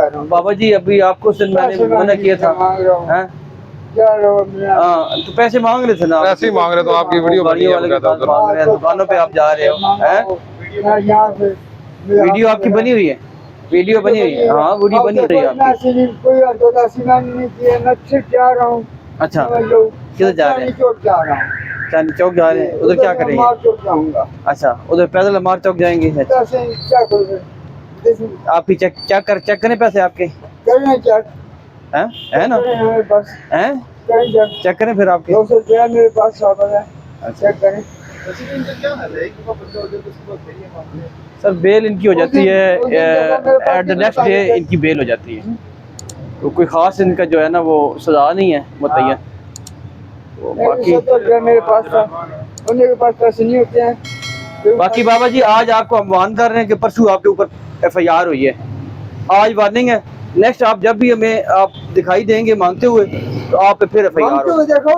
जा रहा हूँ बाबा जी अभी आपको सिर्फ मैंने मना किया था, हैं? तो पैसे मांग रहे थे ना, ऐसे ही मांग रहे, तो आपकी वीडियो बनी गाड़ियों है वाले के बकायदा पास उधर। मांग रहे हैं, दुकानों पे आप जा रहे हो, हैं? वीडियो आपकी बनी हुई है, वीडियो बनी हुई है, हाँ वीडियो बनी हुई है आपकी। कोई नहीं किया, मैं सिर्फ जा रहा हूँ। अच्छा किधर जा रहे हैं? चौक जा रहा हूँ, चांदनी चौक जा रहे हैं, उधर क्या करेंगे? चौक जाऊंगा। अच्छा उधर पैदल अमार चौक जाएंगे। अच्छा पैसे क्या करोगे? आपकी चेक करें पैसे आपके, करें चेक, हैं? है ना, मेरे पास हैं? करें चेक, चेक करें फिर आपके। 200 रुपया मेरे पास साहब है, चेक करें। सर बेल इनकी हो जाती है एट द नेक्स्ट डे, इनकी बेल हो जाती है, तो कोई ख़ास इनका जो है ना वो सजा नहीं है मुतय्यन। तो बाकी 70 रुपया मेरे पास था, उनके पास पैसे नहीं होते हैं। बाकी बाबा जी आज आपको हम वार्न कर रहे हैं कि परसों आपके ऊपर FIR हुई है, आज वार्निंग है। नेक्स्ट आप जब भी हमें आप दिखाई देंगे मांगते हुए तो आप पे फिर FIR मांगते हो। हुए देखो।